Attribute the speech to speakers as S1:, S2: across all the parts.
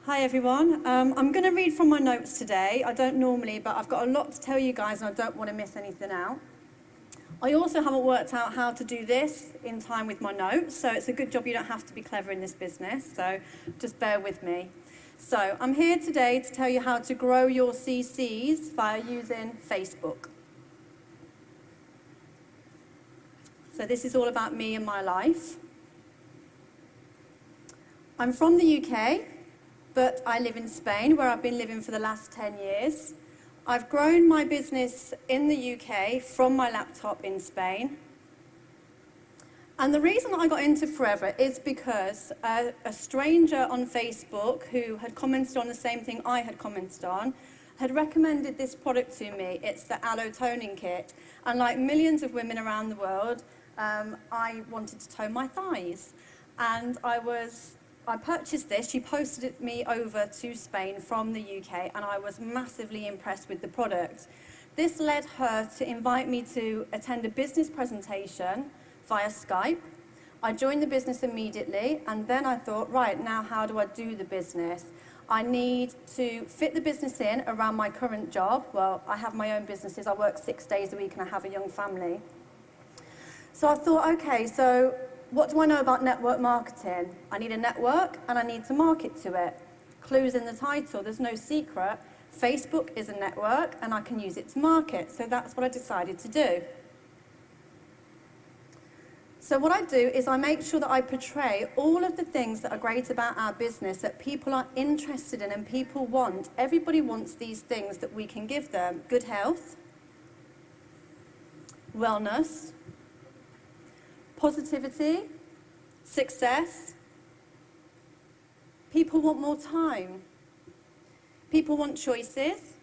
S1: Hi everyone. I'm going to read from my notes today. I don't normally, but I've got a lot to tell you guys and I don't want to miss anything out. I also haven't worked out how to do this in time with my notes, so it's a good job you don't have to be clever in this business, so just bear with me. So I'm here today to tell you how to grow your CCs via using Facebook. So this is all about me and my life. I'm from the UK, but I live in Spain, where I've been living for the last 10 years. I've grown my business in the UK from my laptop in Spain. And the reason that I got into Forever is because a stranger on Facebook who had commented on the same thing I had commented on had recommended this product to me. It's the Alat toning kit. And like millions of women around the world, I wanted to tone my thighs. And I purchased this. She posted it me over to Spain from the UK, and I was massively impressed with the product. This led her to invite me to attend a business presentation via Skype. I joined the business immediately, and then I thought, right, now how do I do the business? I need to fit the business in around my current job. Well, I have my own businesses. I work 6 days a week, and I have a young family. So I thought, okay, so what do I know about network marketing? I need a network and I need to market to it. Clues in the title, there's no secret. Facebook is a network and I can use it to market. So that's what I decided to do. So what I do is I make sure that I portray all of the things that are great about our business that people are interested in and people want. Everybody wants these things that we can give them. Good health, wellness, positivity, success. People want more time. People want choices.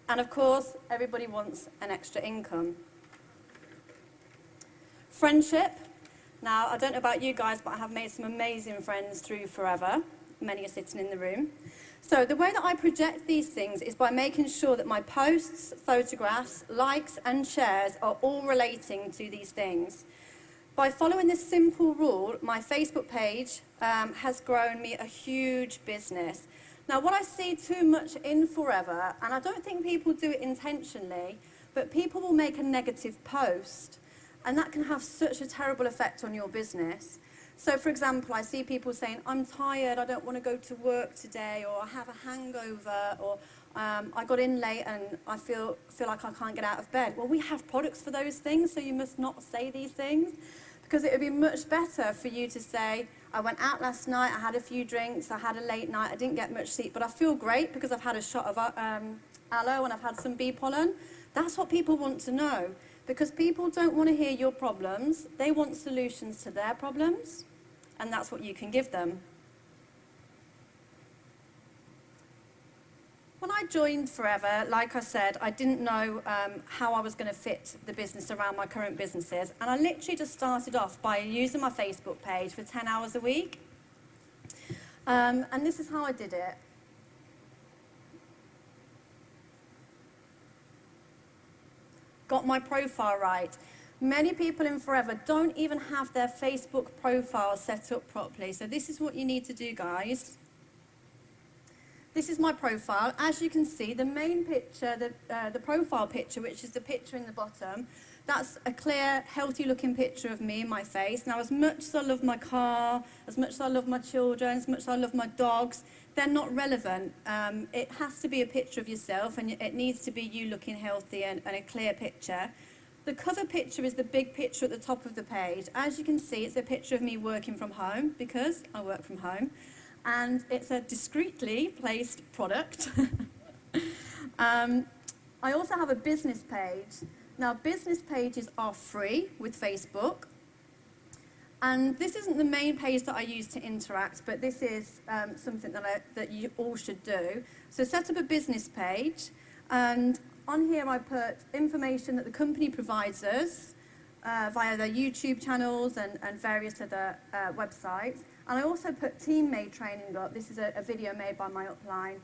S1: And of course, everybody wants an extra income. Friendship. Now, I don't know about you guys, but I have made some amazing friends through Forever. Many are sitting in the room. So the way that I project these things is by making sure that my posts, photographs, likes and shares are all relating to these things. By following this simple rule, my Facebook page has grown me a huge business. Now, what I see too much in Forever, and I don't think people do it intentionally, but people will make a negative post, and that can have such a terrible effect on your business. So, for example, I see people saying, I'm tired, I don't want to go to work today, or I have a hangover, or I got in late and I feel like I can't get out of bed. Well, we have products for those things, so you must not say these things. Because it would be much better for you to say, I went out last night, I had a few drinks, I had a late night, I didn't get much sleep, but I feel great because I've had a shot of aloe and I've had some bee pollen. That's what people want to know. Because people don't want to hear your problems, they want solutions to their problems, and that's what you can give them. When I joined Forever, like I said, I didn't know how I was going to fit the business around my current businesses, and I literally just started off by using my Facebook page for 10 hours a week. And this is how I did it. Got my profile right. Many people in Forever don't even have their Facebook profile set up properly, so this is what you need to do, guys. This is my profile. As you can see, the main picture, the profile picture, which is the picture in the bottom, that's a clear, healthy-looking picture of me and my face. Now, as much as I love my car, as much as I love my children, as much as I love my dogs, they're not relevant. It has to be a picture of yourself, and it needs to be you looking healthy and a clear picture. The cover picture is the big picture at the top of the page. As you can see, it's a picture of me working from home, because I work from home. And it's a discreetly placed product. I also have a business page. Now, business pages are free with Facebook. And this isn't the main page that I use to interact, but this is something that you all should do. So set up a business page, and on here I put information that the company provides us via their YouTube channels and various other websites. And I also put team-made training up. This is a video made by my upline,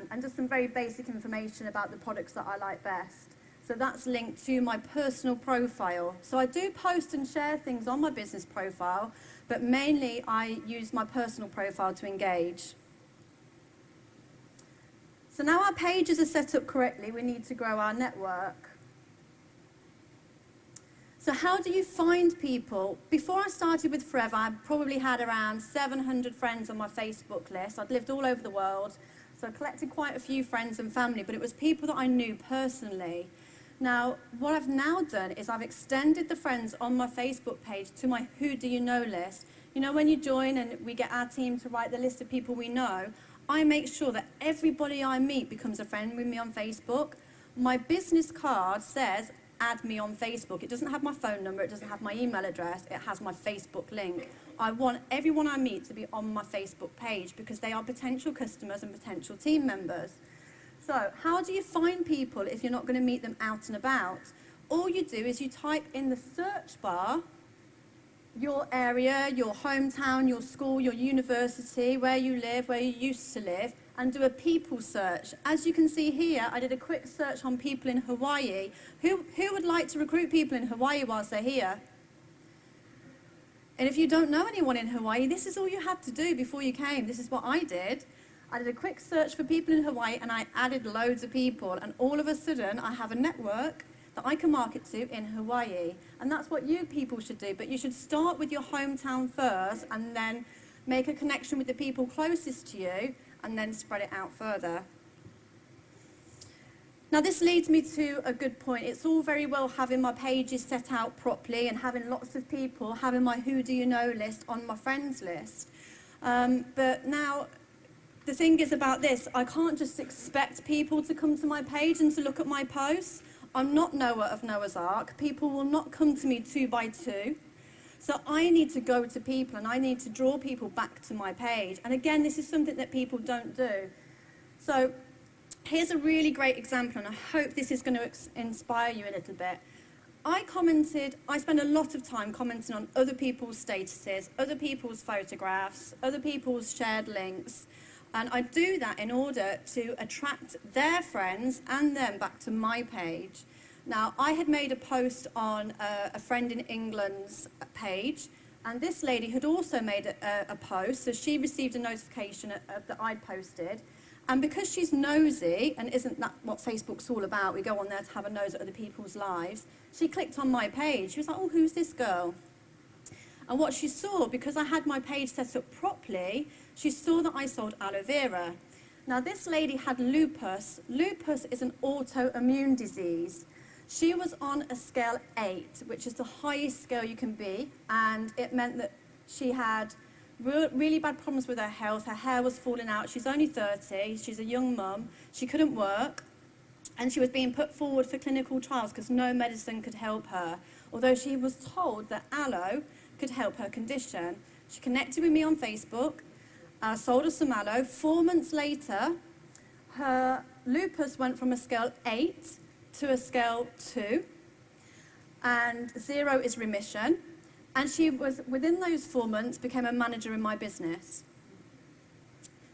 S1: and just some very basic information about the products that I like best. So that's linked to my personal profile. So I do post and share things on my business profile, but mainly I use my personal profile to engage. So now our pages are set up correctly, we need to grow our network. So how do you find people? Before I started with Forever, I probably had around 700 friends on my Facebook list. I'd lived all over the world, so I collected quite a few friends and family, but it was people that I knew personally. Now, what I've now done is I've extended the friends on my Facebook page to my Who Do You Know list. You know, when you join and we get our team to write the list of people we know, I make sure that everybody I meet becomes a friend with me on Facebook. My business card says, add me on Facebook. It doesn't have my phone number, it doesn't have my email address, it has my Facebook link. I want everyone I meet to be on my Facebook page because they are potential customers and potential team members. So, how do you find people if you're not going to meet them out and about? All you do is you type in the search bar your area, your hometown, your school, your university, where you live, where you used to live, and do a people search. As you can see here, I did a quick search on people in Hawaii. Who would like to recruit people in Hawaii whilst they're here? And if you don't know anyone in Hawaii, this is all you had to do before you came. This is what I did. I did a quick search for people in Hawaii, and I added loads of people, and all of a sudden, I have a network that I can market to in Hawaii. And that's what you people should do, but you should start with your hometown first, and then make a connection with the people closest to you, and then spread it out further. Now this leads me to a good point. It's all very well having my pages set out properly and having lots of people, having my Who Do You Know list on my friends list. But now, the thing is about this, I can't just expect people to come to my page and to look at my posts. I'm not Noah of Noah's Ark. People will not come to me 2 by 2. So I need to go to people and I need to draw people back to my page. And again, this is something that people don't do. So here's a really great example, and I hope this is going to inspire you a little bit. I spend a lot of time commenting on other people's statuses, other people's photographs, other people's shared links. And I do that in order to attract their friends and them back to my page. Now, I had made a post on a friend in England's page, and this lady had also made a post, so she received a notification that I'd posted. And because she's nosy, and isn't that what Facebook's all about, we go on there to have a nose at other people's lives, she clicked on my page. She was like, oh, who's this girl? And what she saw, because I had my page set up properly, she saw that I sold aloe vera. Now, this lady had lupus. Lupus is an autoimmune disease. She was on a scale 8, which is the highest scale you can be, and it meant that she had really bad problems with her health. Her hair was falling out. She's only 30. She's a young mum. She couldn't work, and she was being put forward for clinical trials because no medicine could help her, although she was told that aloe could help her condition. She connected with me on Facebook, sold her some aloe. 4 months later, her lupus went from a scale 8 to a scale 2, and 0 is remission. And she was, within those 4 months, became a manager in my business.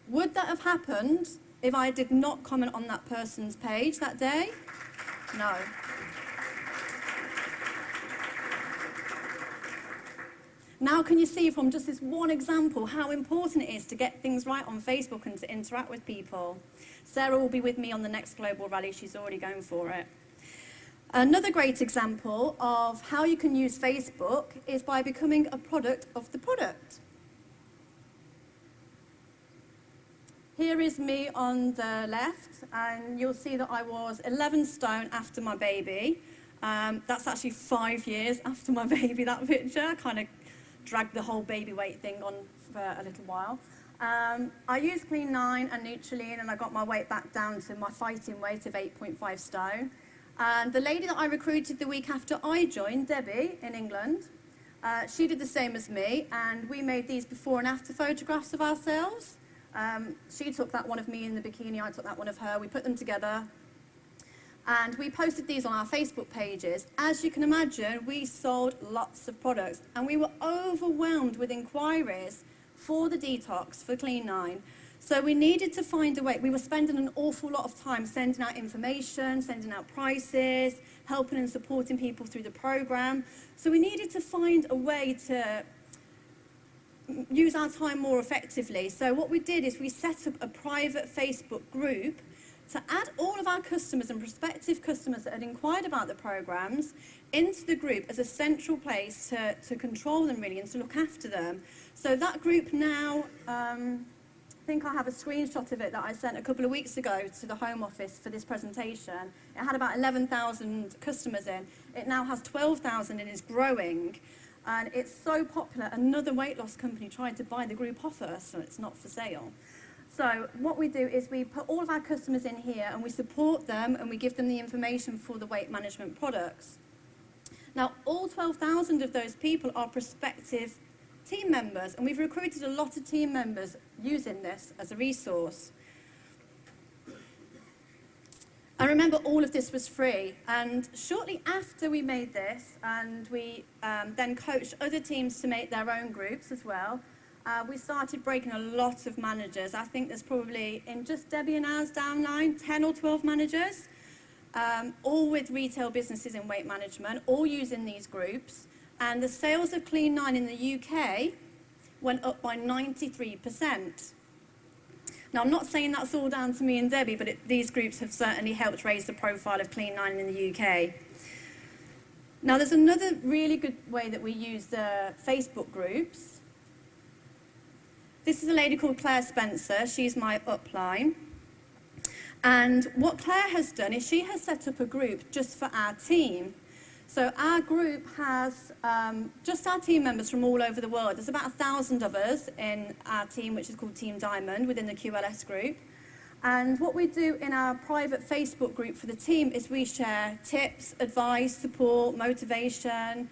S1: Would that have happened if I did not comment on that person's page that day? No. Now can you see from just this one example how important it is to get things right on Facebook and to interact with people? Sarah will be with me on the next global rally. She's already going for it. Another great example of how you can use Facebook is by becoming a product of the product. Here is me on the left, and you'll see that I was 11 stone after my baby. That's actually 5 years after my baby, that picture. I kind of dragged the whole baby weight thing on for a little while. I used Clean 9 and Nutriline, and I got my weight back down to my fighting weight of 8.5 stone. And the lady that I recruited the week after I joined, Debbie, in England, she did the same as me, and we made these before and after photographs of ourselves. She took that one of me in the bikini, I took that one of her, we put them together, and we posted these on our Facebook pages. As you can imagine, we sold lots of products, and we were overwhelmed with inquiries for the detox, for Clean 9. So we needed to find a way. We were spending an awful lot of time sending out information, sending out prices, helping and supporting people through the program. So we needed to find a way to use our time more effectively. So what we did is we set up a private Facebook group to add all of our customers and prospective customers that had inquired about the programs into the group as a central place to control them really and to look after them. So that group now, I think I have a screenshot of it that I sent a couple of weeks ago to the Home Office for this presentation. It had about 11,000 customers in. It now has 12,000 and is growing. And it's so popular, another weight loss company tried to buy the group off us, so it's not for sale. So what we do is we put all of our customers in here and we support them and we give them the information for the weight management products. Now, all 12,000 of those people are prospective team members, and we've recruited a lot of team members using this as a resource. I remember all of this was free, and shortly after we made this, and we then coached other teams to make their own groups as well, we started breaking a lot of managers. I think there's probably, in just Debbie and ours downline, 10 or 12 managers, all with retail businesses in weight management, all using these groups. And the sales of Clean 9 in the UK went up by 93%. Now, I'm not saying that's all down to me and Debbie, but these groups have certainly helped raise the profile of Clean 9 in the UK. Now, there's another really good way that we use the Facebook groups. This is a lady called Claire Spencer. She's my upline. And what Claire has done is she has set up a group just for our team. So our group has just our team members from all over the world. There's about 1,000 of us in our team, which is called Team Diamond, within the QLS group. And what we do in our private Facebook group for the team is we share tips, advice, support, motivation.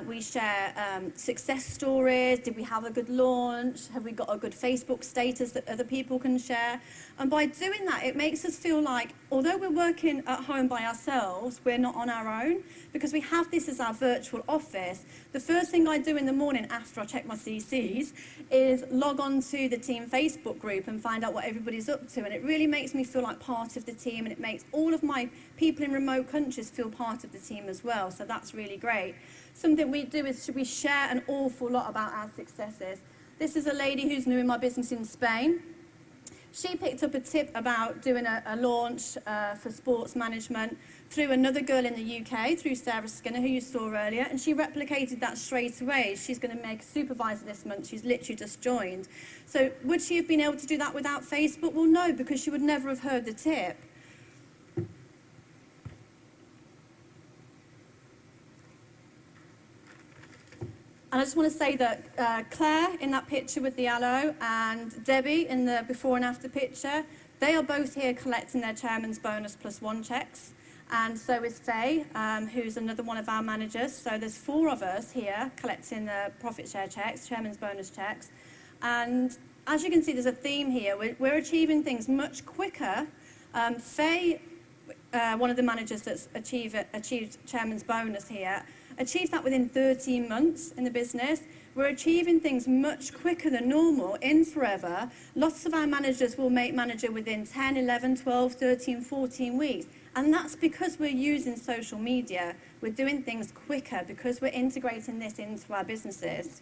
S1: We share success stories. Did we have a good launch? Have we got a good Facebook status that other people can share? And by doing that, it makes us feel like, although we're working at home by ourselves, we're not on our own, because we have this as our virtual office. The first thing I do in the morning after I check my CCs is log on to the team Facebook group and find out what everybody's up to. And it really makes me feel like part of the team, and it makes all of my people in remote countries feel part of the team as well. So that's really great. Something we do is we share an awful lot about our successes. This is a lady who's new in my business in Spain. She picked up a tip about doing a launch for sports management through another girl in the UK, through Sarah Skinner, who you saw earlier, and she replicated that straight away. She's going to make a supervisor this month. She's literally just joined. So would she have been able to do that without Facebook? Well, no, because she would never have heard the tip. And I just want to say that Claire in that picture with the aloe and Debbie in the before and after picture, they are both here collecting their chairman's bonus +1 checks. And so is Faye, who's another one of our managers. So there's 4 of us here collecting the profit share checks, chairman's bonus checks. And as you can see, there's a theme here. We're achieving things much quicker. Faye, one of the managers that's achieved chairman's bonus here, achieved that within 13 months in the business. We're achieving things much quicker than normal in Forever. Lots of our managers will make manager within 10, 11, 12, 13, 14 weeks. And that's because we're using social media. We're doing things quicker because we're integrating this into our businesses.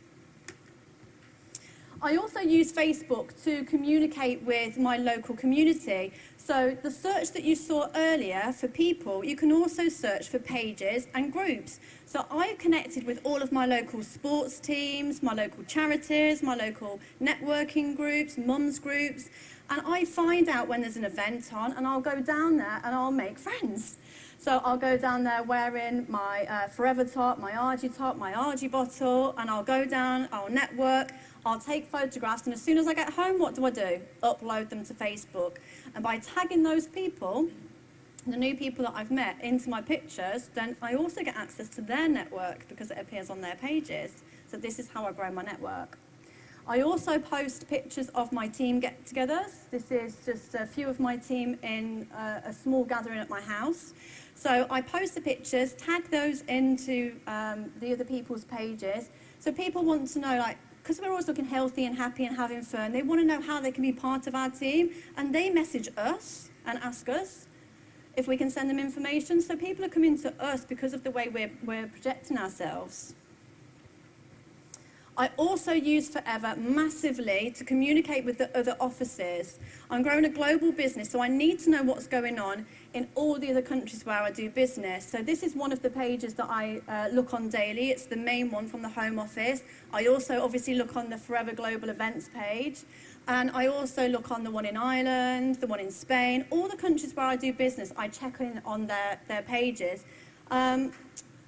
S1: I also use Facebook to communicate with my local community. So the search that you saw earlier for people, you can also search for pages and groups. So I've connected with all of my local sports teams, my local charities, my local networking groups, mums groups, and I find out when there's an event on, and I'll go down there and I'll make friends. So I'll go down there wearing my Forever top, my RG bottle, and I'll go down, I'll network, I'll take photographs, and as soon as I get home, what do? Upload them to Facebook. And by tagging those people, the new people that I've met, into my pictures, then I also get access to their network because it appears on their pages. So this is how I grow my network. I also post pictures of my team get-togethers. This is just a few of my team in a small gathering at my house. So I post the pictures, tag those into the other people's pages. So people want to know, like, because we're always looking healthy and happy and having fun, they want to know how they can be part of our team. And they message us and ask us if we can send them information. So people are coming to us because of the way we're projecting ourselves. I also use Forever massively to communicate with the other offices. I'm growing a global business, so I need to know what's going on in all the other countries where I do business. So this is one of the pages that I look on daily. It's the main one from the Home Office. I also obviously look on the Forever Global Events page. And I also look on the one in Ireland, the one in Spain. All the countries where I do business, I check in on their pages.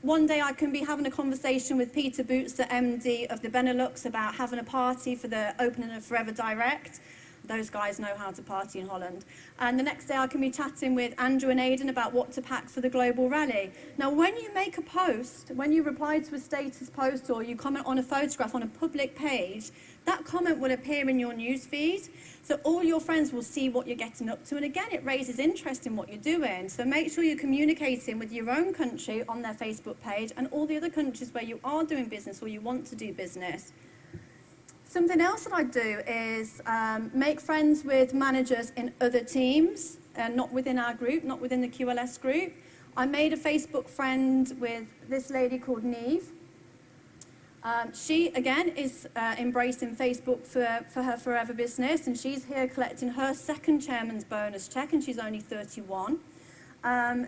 S1: One day I can be having a conversation with Peter Boots, the MD of the Benelux, about having a party for the opening of Forever Direct. Those guys know how to party in Holland. And the next day I can be chatting with Andrew and Aidan about what to pack for the global rally. Now, when you make a post, when you reply to a status post or you comment on a photograph on a public page, that comment will appear in your news feed. So all your friends will see what you're getting up to. And again, it raises interest in what you're doing. So make sure you're communicating with your own country on their Facebook page and all the other countries where you are doing business or you want to do business. Something else that I do is make friends with managers in other teams, not within our group, not within the QLS group. I made a Facebook friend with this lady called Neve. She, again, is embracing Facebook for her Forever business, and she's here collecting her second chairman's bonus check, and she's only 31.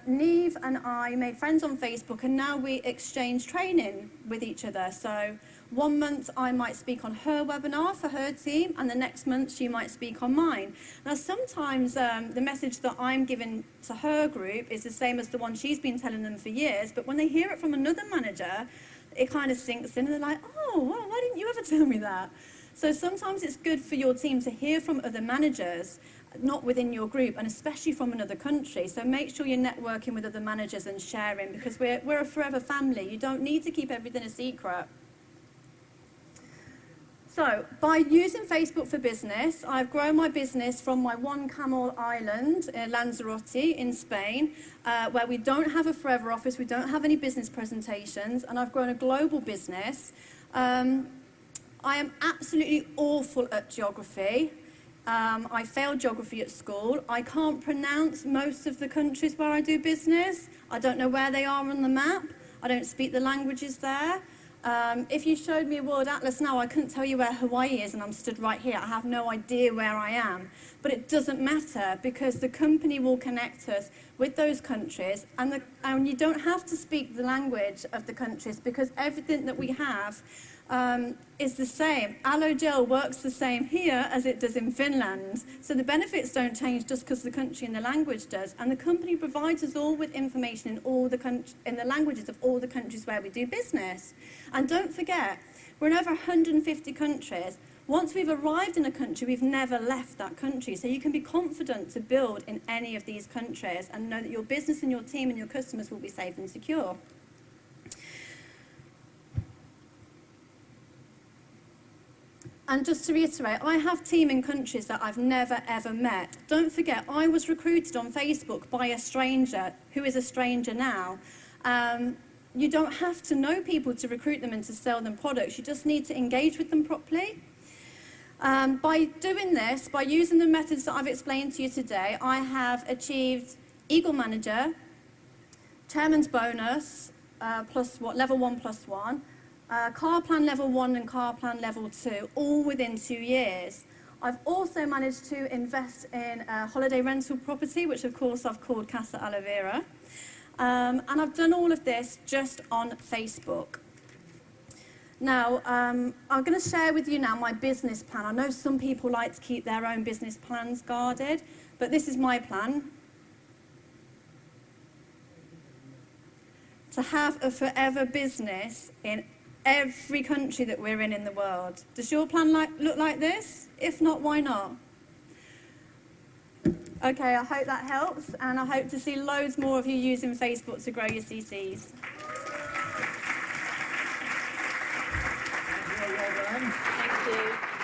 S1: Neve and I made friends on Facebook, and now we exchange training with each other. So 1 month I might speak on her webinar for her team, and the next month she might speak on mine. Now sometimes the message that I'm giving to her group is the same as the one she's been telling them for years, but when they hear it from another manager, it kind of sinks in and they're like, oh, well, why didn't you ever tell me that? So sometimes it's good for your team to hear from other managers, not within your group, and especially from another country. So make sure you're networking with other managers and sharing, because we're a forever family. You don't need to keep everything a secret. So by using Facebook for business, I've grown my business from my one camel island, Lanzarote in Spain, where we don't have a Forever office, we don't have any business presentations, and I've grown a global business. I am absolutely awful at geography. I failed geography at school. I can't pronounce most of the countries where I do business. I don't know where they are on the map. I don't speak the languages there. If you showed me a world atlas now, I couldn't tell you where Hawaii is, and I'm stood right here. I have no idea where I am. But it doesn't matter, because the company will connect us with those countries, and you don't have to speak the language of the countries, because everything that we have is the same. Aloe gel works the same here as it does in Finland. So the benefits don't change just because the country and the language does. And the company provides us all with information in the languages of all the countries where we do business. And don't forget, we're in over 150 countries. Once we've arrived in a country, we've never left that country. So you can be confident to build in any of these countries and know that your business and your team and your customers will be safe and secure. And just to reiterate, I have team in countries that I've never, ever met. Don't forget, I was recruited on Facebook by a stranger who is a stranger now. You don't have to know people to recruit them and to sell them products. You just need to engage with them properly. By doing this, by using the methods that I've explained to you today, I have achieved Eagle Manager, Chairman's Bonus, level 1 plus 1, Car Plan Level 1 and Car Plan Level 2, all within 2 years. I've also managed to invest in a holiday rental property, which of course I've called Casa Aloe Vera. And I've done all of this just on Facebook. Now, I'm going to share with you now my business plan. I know some people like to keep their own business plans guarded, but this is my plan. To have a forever business in every country that we're in the world. Does your plan look like this? If not, why not? Okay, I hope that helps, and I hope to see loads more of you using Facebook to grow your CCs.
S2: Thank you.